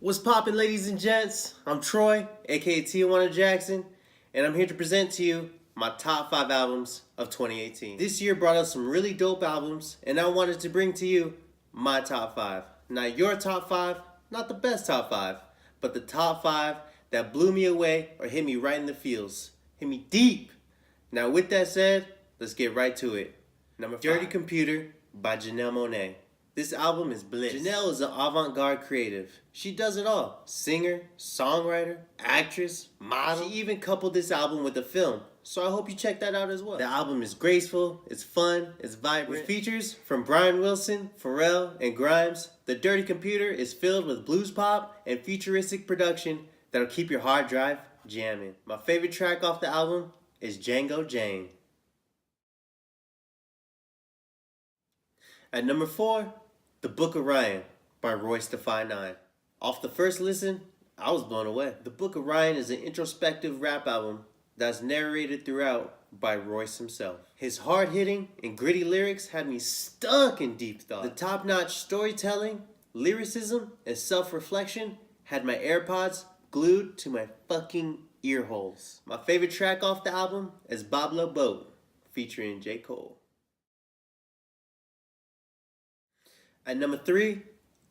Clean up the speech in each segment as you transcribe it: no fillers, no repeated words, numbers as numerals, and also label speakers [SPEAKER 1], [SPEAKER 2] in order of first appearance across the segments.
[SPEAKER 1] What's poppin', ladies and gents? I'm Troy, aka Tijuana Jaxon, and I'm here to present to you my top 5 albums of 2018. This year brought us some really dope albums, and I wanted to bring to you my top 5. Not your top 5, not the best top 5, but the top 5 that blew me away or hit me right in the feels. Hit me deep. Now with that said, let's get right to it. Number 5. Dirty Computer by Janelle Monáe. This album is bliss. Janelle is an avant-garde creative. She does it all. Singer, songwriter, actress, model. She even coupled this album with a film, so I hope you check that out as well. The album is graceful, it's fun, it's vibrant. With features from Brian Wilson, Pharrell, and Grimes, the Dirty Computer is filled with blues pop and futuristic production that'll keep your hard drive jamming. My favorite track off the album is Django Jane. At number 4, The Book of Ryan by Royce da 5'9". Off the first listen, I was blown away. The Book of Ryan is an introspective rap album that's narrated throughout by Royce himself. His hard-hitting and gritty lyrics had me stuck in deep thought. The top-notch storytelling, lyricism, and self-reflection had my AirPods glued to my fucking ear holes. My favorite track off the album is Bablo Boat, featuring J. Cole. At number 3,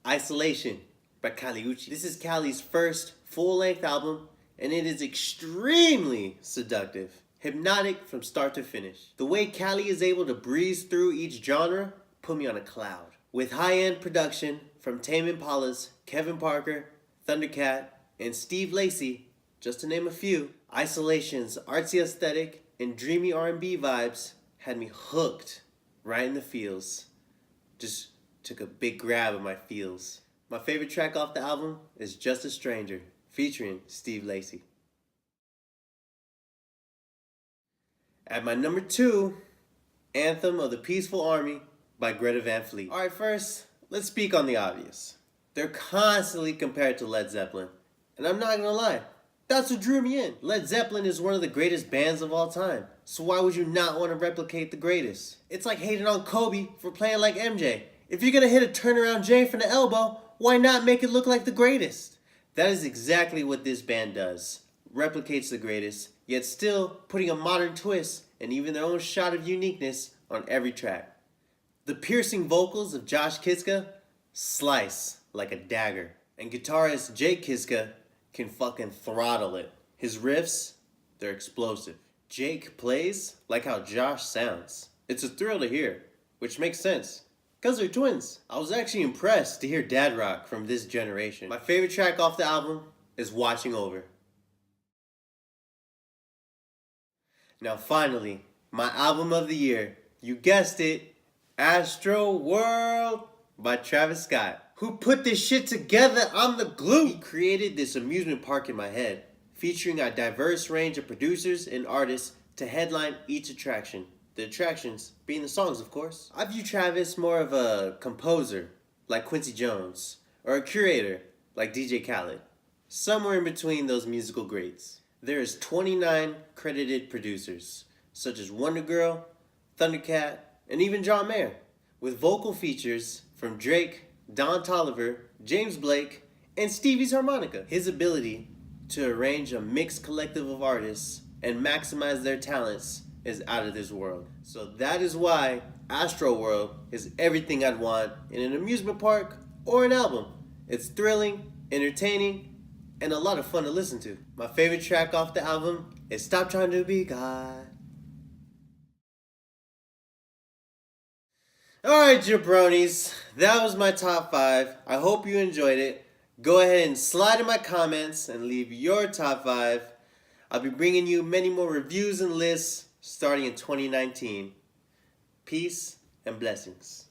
[SPEAKER 1] Isolation by Kali Uchis. This is Kali's first full-length album, and it is extremely seductive, hypnotic from start to finish. The way Kali is able to breeze through each genre put me on a cloud. With high-end production from Tame Impala's Kevin Parker, Thundercat, and Steve Lacy, just to name a few, Isolation's artsy aesthetic and dreamy R&B vibes had me hooked right in the feels. Just took a big grab of my feels. My favorite track off the album is Just a Stranger, featuring Steve Lacy. At my number 2, Anthem of the Peaceful Army by Greta Van Fleet. Alright, first, let's speak on the obvious. They're constantly compared to Led Zeppelin, and I'm not gonna lie, that's what drew me in. Led Zeppelin is one of the greatest bands of all time, so why would you not want to replicate the greatest? It's like hating on Kobe for playing like MJ. If you're going to hit a turnaround J from the elbow, why not make it look like the greatest? That is exactly what this band does. Replicates the greatest, yet still putting a modern twist and even their own shot of uniqueness on every track. The piercing vocals of Josh Kiska slice like a dagger. And guitarist Jake Kiska can fucking throttle it. His riffs, they're explosive. Jake plays like how Josh sounds. It's a thrill to hear, which makes sense, because they're twins. I was actually impressed to hear dad rock from this generation. My favorite track off the album is Watching Over. Now finally, my album of the year. You guessed it, Astro World by Travis Scott. Who put this shit together? I'm the glue. He created this amusement park in my head, featuring a diverse range of producers and artists to headline each attraction. The attractions being the songs, of course. I view Travis more of a composer, like Quincy Jones, or a curator, like DJ Khaled. Somewhere in between those musical greats. There is 29 credited producers, such as Wonder Girl, Thundercat, and even John Mayer, with vocal features from Drake, Don Toliver, James Blake, and Stevie's harmonica. His ability to arrange a mixed collective of artists and maximize their talents is out of this world. So that is why Astro World is everything I'd want in an amusement park or an album. It's thrilling, entertaining, and a lot of fun to listen to. My favorite track off the album is Stop Trying to Be God. Alright, jabronis, that was my top 5. I hope you enjoyed it. Go ahead and slide in my comments and leave your top 5. I'll be bringing you many more reviews and lists starting in 2019. Peace and blessings.